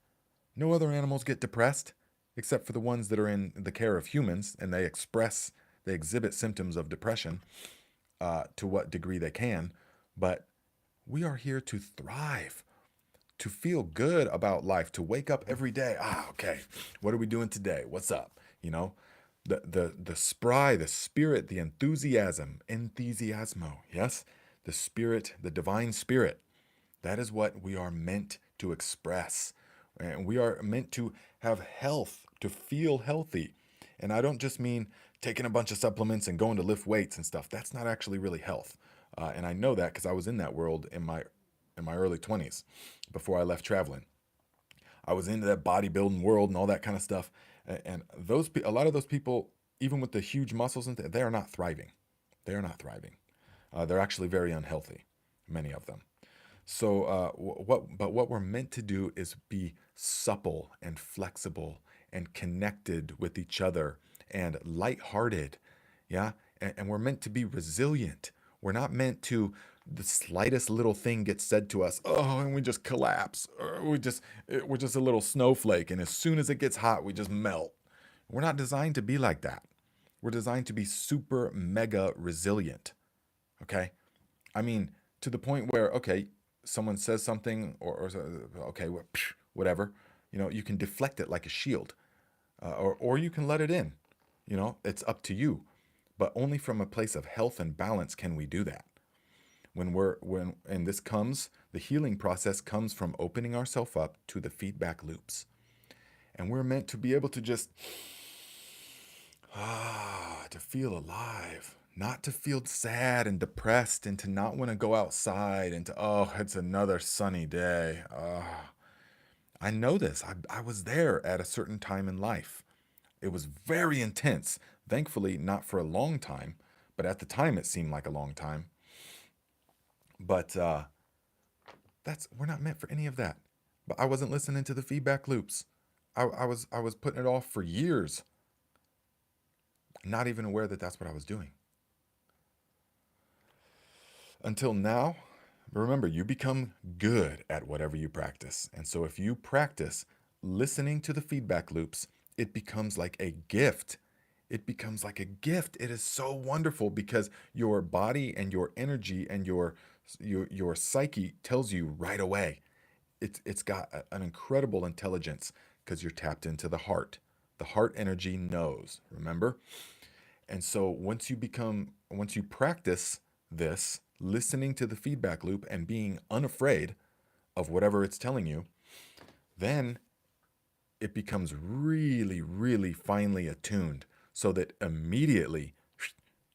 No other animals get depressed except for the ones that are in the care of humans, and they exhibit symptoms of depression to what degree they can. But we are here to thrive, to feel good about life, to wake up every day. Okay, what are we doing today? What's up? The spry, the spirit, the enthusiasmo, yes? The spirit, the divine spirit. That is what we are meant to express. And we are meant to have health, to feel healthy. And I don't just mean taking a bunch of supplements and going to lift weights and stuff. That's not actually really health. And I know that because I was in that world in my early 20s before I left traveling. I was into that bodybuilding world and all that kind of stuff. And a lot of those people, even with the huge muscles, and they are not thriving. They are not thriving. They're actually very unhealthy, many of them. So what we're meant to do is be supple and flexible and connected with each other and lighthearted, yeah. And we're meant to be resilient. We're not meant to the slightest little thing gets said to us, oh, and we just collapse, or we're just a little snowflake, and as soon as it gets hot, we just melt. We're not designed to be like that. We're designed to be super mega resilient. Okay, I mean, to the point where, okay, someone says something, okay, whatever, you can deflect it like a shield, or you can let it in. It's up to you. But only from a place of health and balance can we do that. And the healing process comes from opening ourselves up to the feedback loops. And we're meant to be able to just, to feel alive, not to feel sad and depressed and to not want to go outside and to, oh, it's another sunny day. I know this. I was there at a certain time in life. It was very intense. Thankfully, not for a long time, but at the time it seemed like a long time. But that's we're not meant for any of that. But I wasn't listening to the feedback loops. I was putting it off for years, not even aware that that's what I was doing. Until now, remember, you become good at whatever you practice. And so if you practice listening to the feedback loops, it becomes like a gift. It becomes like a gift. It is so wonderful because your body and your energy and your psyche tells you right away. It's got an incredible intelligence because you're tapped into the heart. The heart energy knows, remember? And so once you practice this, listening to the feedback loop and being unafraid of whatever it's telling you, then it becomes really, really finely attuned so that immediately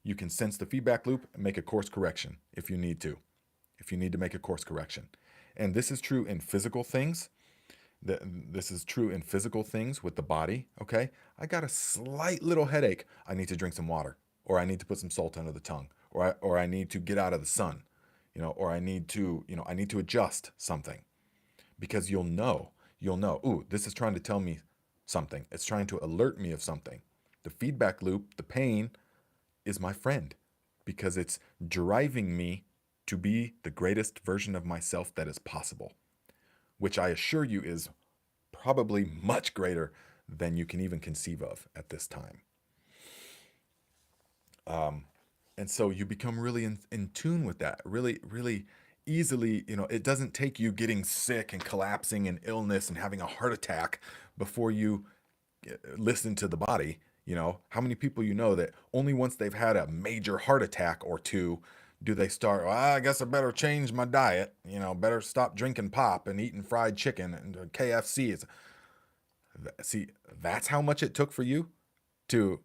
you can sense the feedback loop and make a course correction if you need to. If you need to make a course correction. And this is true in physical things. This is true in physical things with the body, okay? I got a slight little headache. I need to drink some water, or I need to put some salt under the tongue, or I need to get out of the sun, or I need to adjust something because you'll know, ooh, this is trying to tell me something. It's trying to alert me of something. The feedback loop, the pain is my friend because it's driving me to be the greatest version of myself that is possible, which I assure you is probably much greater than you can even conceive of at this time. And so you become really in tune with that, really, really easily. It doesn't take you getting sick and collapsing and illness and having a heart attack before you listen to the body. How many people that only once they've had a major heart attack or two do they start, well, I guess I better change my diet, better stop drinking pop and eating fried chicken and KFC. See, that's how much it took for you to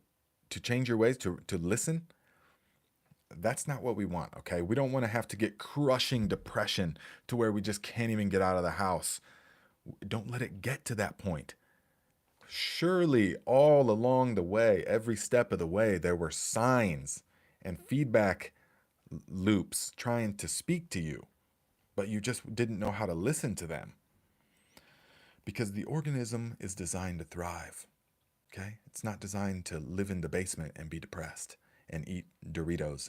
change your ways, to listen. That's not what we want, okay? We don't want to have to get crushing depression to where we just can't even get out of the house. Don't let it get to that point. Surely, all along the way, every step of the way, there were signs and feedback loops trying to speak to you, but you just didn't know how to listen to them because the organism is designed to thrive. Okay? It's not designed to live in the basement and be depressed and eat Doritos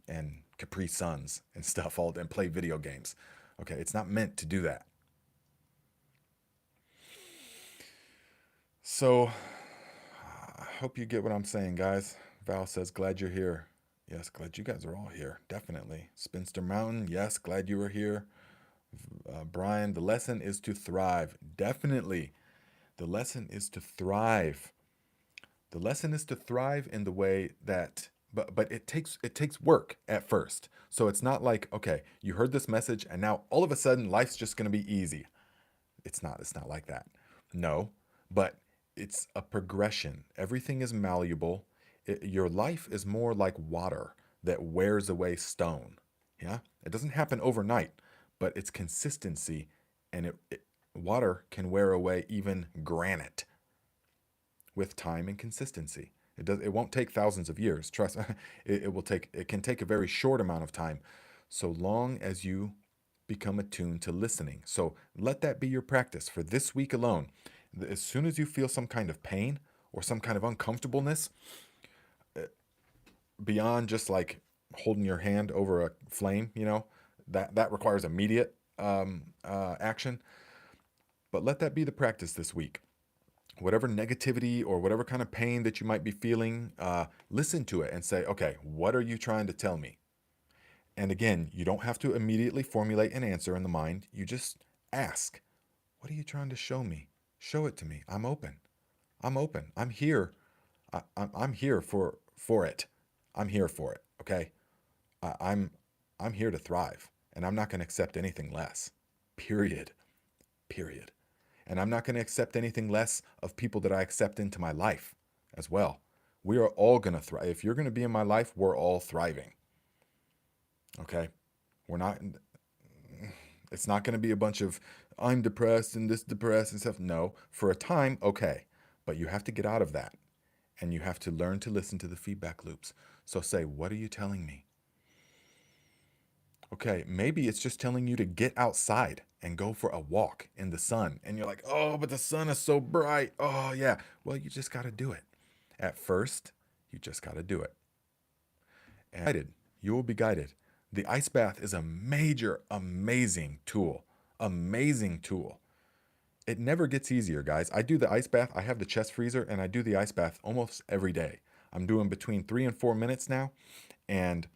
and Capri Suns and stuff and play video games. Okay? It's not meant to do that. So I hope you get what I'm saying, guys. Val says, glad you're here. Yes, glad you guys are all here. Definitely. Spinster Mountain, yes, glad you were here. Brian, the lesson is to thrive. Definitely. The lesson is to thrive. The lesson is to thrive in the way that, but it takes work at first. So it's not like, okay, you heard this message and now all of a sudden life's just going to be easy. It's not like that. No, but it's a progression. Everything is malleable. Your life is more like water that wears away stone. Yeah, it doesn't happen overnight, but it's consistency, and water can wear away even granite with time and consistency. It won't take thousands of years. Trust it will take it can take a very short amount of time, so long as you become attuned to listening. So let that be your practice for this week alone. As soon as you feel some kind of pain or some kind of uncomfortableness, beyond just like holding your hand over a flame, that requires immediate action. But let that be the practice this week. Whatever negativity or whatever kind of pain that you might be feeling, listen to it and say, okay, what are you trying to tell me? And again, you don't have to immediately formulate an answer in the mind. You just ask, what are you trying to show me? Show it to me. I'm open. I'm open. I'm here. I'm here for it. I'm here for it. Okay. I, I'm I'm here to thrive, and I'm not going to accept anything less. Period. Period. And I'm not going to accept anything less of people that I accept into my life as well. We are all going to thrive. If you're going to be in my life, we're all thriving. Okay? We're not, it's not going to be a bunch of I'm depressed and this depressed and stuff. No, for a time, okay. But you have to get out of that, and you have to learn to listen to the feedback loops. So say, what are you telling me? Okay, maybe it's just telling you to get outside and go for a walk in the sun. And you're like, oh, but the sun is so bright. Oh, yeah. Well, you just got to do it. At first, you just got to do it. And guided, you will be guided. The ice bath is a major, amazing tool. Amazing tool. It never gets easier, guys. I do the ice bath. I have the chest freezer, and I do the ice bath almost every day. I'm doing between 3 and 4 minutes now, and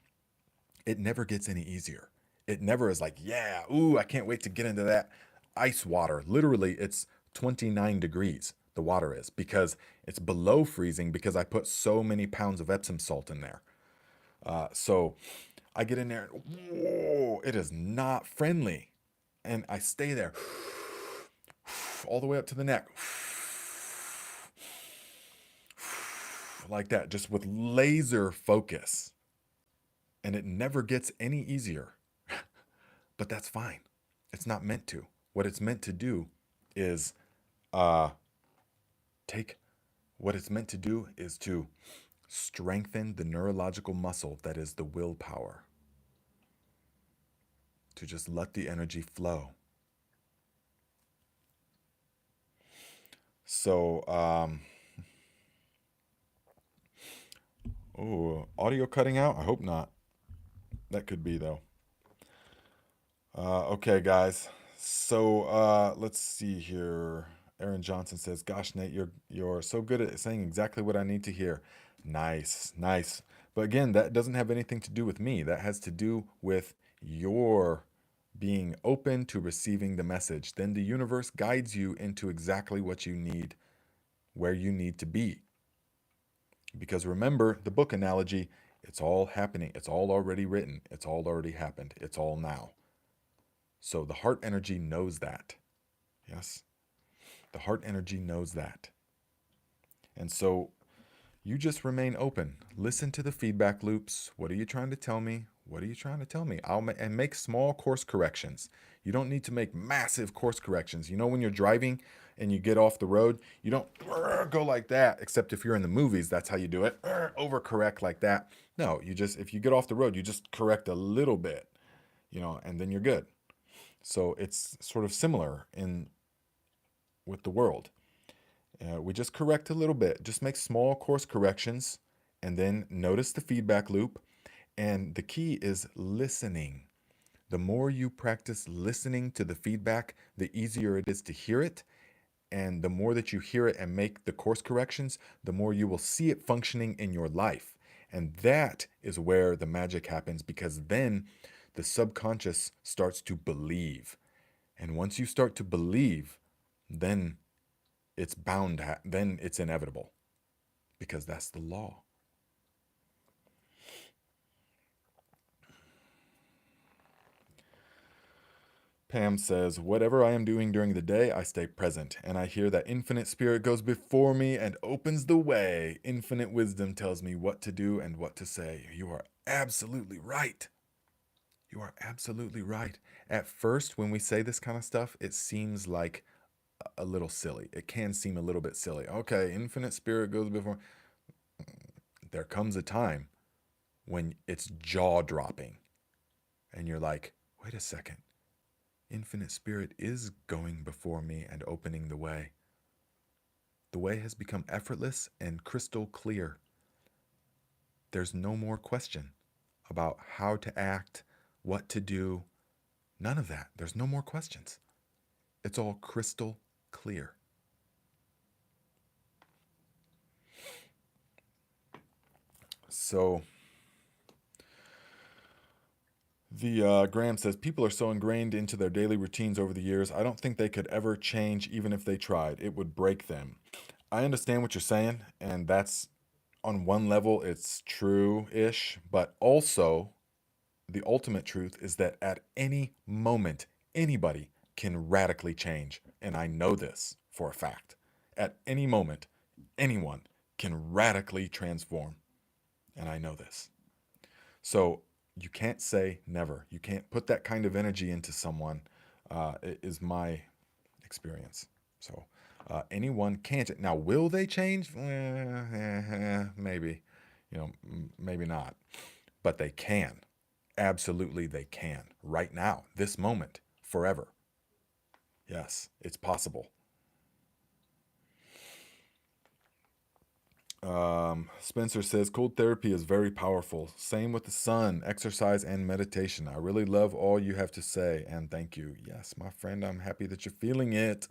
it never gets any easier. It never is like, yeah, ooh, I can't wait to get into that ice water. Literally, it's 29 degrees, the water is, because it's below freezing because I put so many pounds of Epsom salt in there. So I get in there, and whoa, it is not friendly. And I stay there all the way up to the neck, like that, just with laser focus. And it never gets any easier. But that's fine. It's not meant to. What it's meant to do is uh, take what it's meant to do is to strengthen the neurological muscle that is the willpower, to just let the energy flow. So, oh, audio cutting out? I hope not. That could be though. Okay, guys. So let's see here. Aaron Johnson says, "Gosh, Nate, you're so good at saying exactly what I need to hear." Nice, nice. But again, that doesn't have anything to do with me. That has to do with your being open to receiving the message. Then the universe guides you into exactly what you need, where you need to be. Because remember the book analogy, it's all happening. It's all already written. It's all already happened. It's all now. So the heart energy knows that. Yes. The heart energy knows that. And so you just remain open. Listen to the feedback loops. What are you trying to tell me? What are you trying to tell me? And make small course corrections. You don't need to make massive course corrections. You know, when you're driving and you get off the road, you don't go like that, except if you're in the movies, that's how you do it. Overcorrect like that. No, if you get off the road, you just correct a little bit, and then you're good. So it's sort of similar with the world. We just correct a little bit, just make small course corrections, and then notice the feedback loop. And the key is listening. The more you practice listening to the feedback, the easier it is to hear it. And the more that you hear it and make the course corrections, the more you will see it functioning in your life. And that is where the magic happens, because then the subconscious starts to believe. And once you start to believe, then it's then it's inevitable, because that's the law. Pam says, whatever I am doing during the day, I stay present, and I hear that infinite spirit goes before me and opens the way. Infinite wisdom tells me what to do and what to say. You are absolutely right. You are absolutely right. At first, when we say this kind of stuff, it seems like a little silly. It can seem a little bit silly. Okay, infinite spirit goes before. There comes a time when it's jaw dropping, and you're like, wait a second. Infinite Spirit is going before me and opening the way. The way has become effortless and crystal clear. There's no more question about how to act, what to do. None of that. There's no more questions. It's all crystal clear. So, the Graham says, people are so ingrained into their daily routines over the years, I don't think they could ever change even if they tried. It would break them. I understand what you're saying, and that's on one level, it's true ish, but also the ultimate truth is that at any moment, anybody can radically change. And I know this for a fact. At any moment, anyone can radically transform. And I know this. So you can't say never. You can't put that kind of energy into someone, is my experience. So anyone can't. Now, will they change? Maybe. Maybe not. But they can. Absolutely, they can. Right now, this moment, forever. Yes, it's possible. Spencer says cold therapy is very powerful. Same with the sun, exercise, and meditation. I really love all you have to say, and thank you. Yes, my friend, I'm happy that you're feeling it.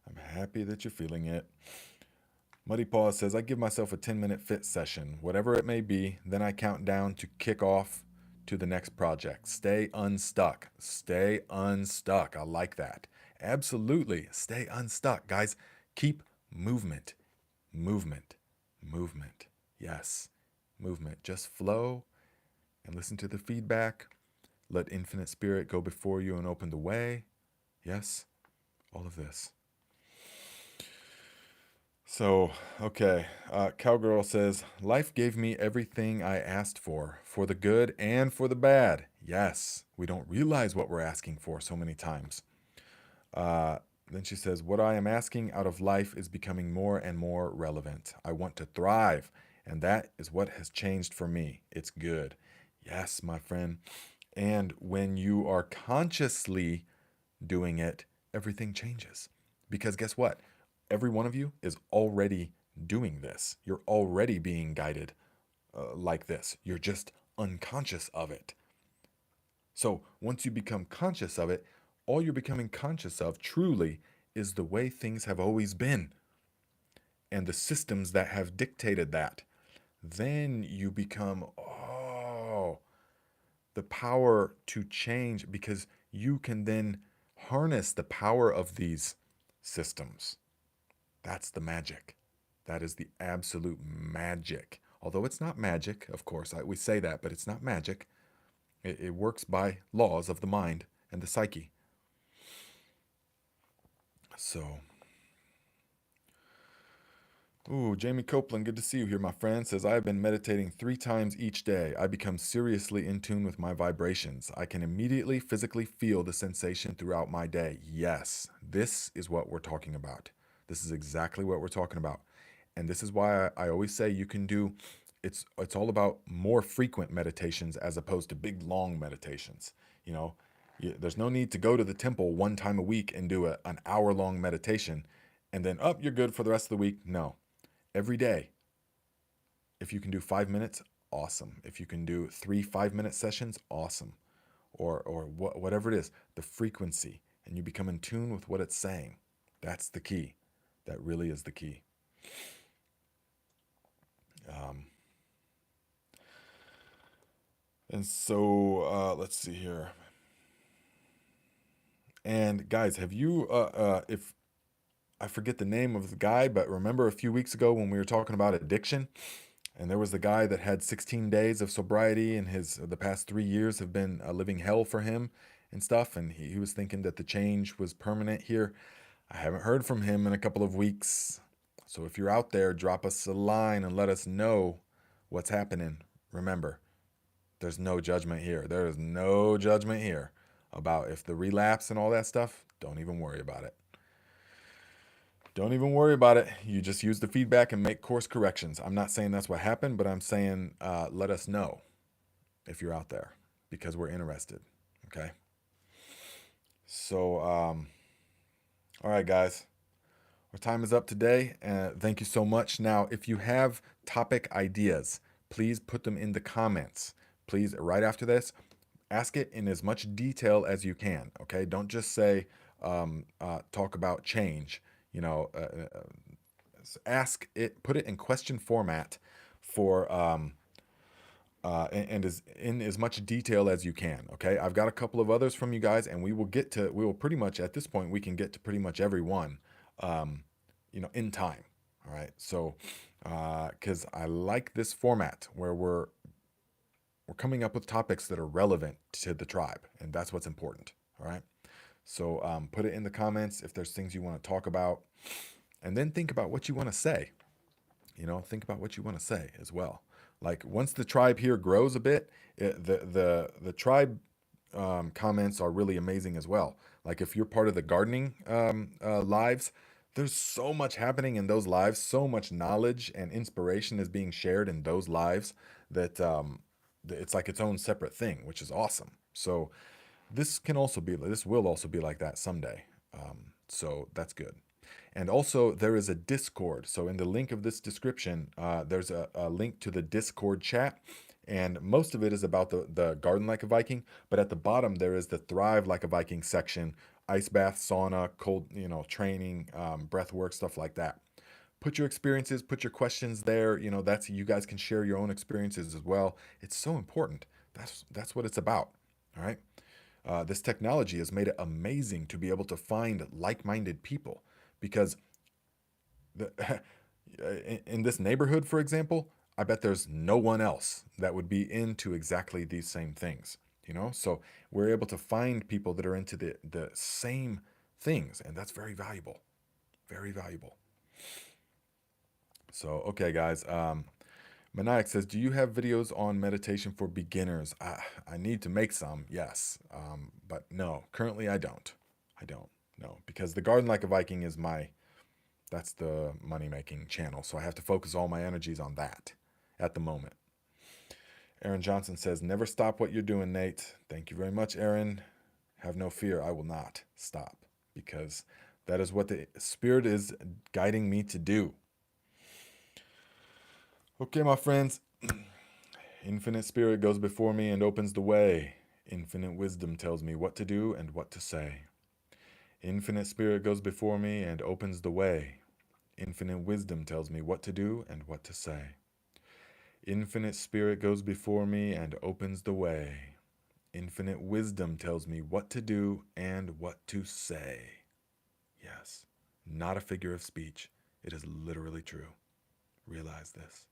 I'm happy that you're feeling it. Muddy Paw says, I give myself a 10-minute fit session, whatever it may be, then I count down to kick off to the next project. Stay unstuck. Stay unstuck. I like that. Absolutely. Stay unstuck. Guys, keep movement. Movement. Movement. Yes. Movement. Just flow and listen to the feedback. Let Infinite Spirit go before you and open the way. Yes. All of this. So, okay. Cowgirl says, life gave me everything I asked for the good and for the bad. Yes, we don't realize what we're asking for so many times. Then she says, what I am asking out of life is becoming more and more relevant. I want to thrive, and that is what has changed for me. It's good. Yes, my friend. And when you are consciously doing it, everything changes. Because guess what? Every one of you is already doing this. You're already being guided like this. You're just unconscious of it. So once you become conscious of it, all you're becoming conscious of truly is the way things have always been and the systems that have dictated that. Then you become, the power to change, because you can then harness the power of these systems. That's the magic. That is the absolute magic. Although it's not magic, of course, we say that, but it's not magic. It works by laws of the mind and the psyche. So, Jamie Copeland, good to see you here, my friend. Says, I have been meditating 3 times each day. I become seriously in tune with my vibrations. I can immediately physically feel the sensation throughout my day. Yes, this is what we're talking about. This is exactly what we're talking about. And this is why I always say you can do, it's all about more frequent meditations as opposed to big, long meditations. There's no need to go to the temple 1 time a week and do an hour-long meditation and then, you're good for the rest of the week. No. Every day. If you can do 5 minutes, awesome. If you can do 3 5-minute sessions, awesome. Or whatever it is, the frequency, and you become in tune with what it's saying. That's the key. That really is the key. And so let's see here. And guys, have you, if I forget the name of the guy, but remember a few weeks ago when we were talking about addiction, and there was the guy that had 16 days of sobriety, and the past 3 years have been a living hell for him, and stuff, and he was thinking that the change was permanent here. I haven't heard from him in a couple of weeks. So if you're out there, drop us a line and let us know what's happening. Remember, there's no judgment here. There is no judgment here about if the relapse and all that stuff. Don't even worry about it. Don't even worry about it. You just use the feedback and make course corrections. I'm not saying that's what happened, but I'm saying let us know if you're out there because we're interested. Okay. So, all right, guys. Our time is up today. Thank you so much. Now, if you have topic ideas, please put them in the comments. Please, right after this, ask it in as much detail as you can. Okay, don't just say talk about change. You know, ask it, put it in question format for and as in as much detail as you can. Okay, I've got a couple of others from you guys, and we will pretty much at this point we can get to pretty much every one, in time. All right, so because I like this format where we're coming up with topics that are relevant to the tribe, and that's what's important. All right, so put it in the comments if there's things you want to talk about, and then think about what you want to say. Think about what you want to say as well. Like once the tribe here grows a bit, the tribe comments are really amazing as well. Like if you're part of the gardening lives, there's so much happening in those lives. So much knowledge and inspiration is being shared in those lives that it's like its own separate thing, which is awesome. So this will also be like that someday. So that's good. And also, there is a Discord. So, in the link of this description, there's a link to the Discord chat. And most of it is about the Garden Like a Viking. But at the bottom, there is the Thrive Like a Viking section: ice bath, sauna, cold, training, breath work, stuff like that. Put your experiences, put your questions there. You guys can share your own experiences as well. It's so important. That's what it's about. All right. This technology has made it amazing to be able to find like-minded people because the, in this neighborhood, for example, I bet there's no one else that would be into exactly these same things. So we're able to find people that are into the same things, and that's very valuable. Very valuable. So, okay, guys. Maniac says, do you have videos on meditation for beginners? I need to make some, yes. But no, currently I don't. No, because the Garden Like a Viking that's the money-making channel. So I have to focus all my energies on that at the moment. Aaron Johnson says, never stop what you're doing, Nate. Thank you very much, Aaron. Have no fear. I will not stop because that is what the Spirit is guiding me to do. Okay, my friends. Infinite Spirit goes before me and opens the way. Infinite wisdom tells me what to do and what to say. Infinite Spirit goes before me and opens the way. Infinite wisdom tells me what to do and what to say. Infinite Spirit goes before me and opens the way. Infinite wisdom tells me what to do and what to say. Yes, not a figure of speech. It is literally true. Realize this.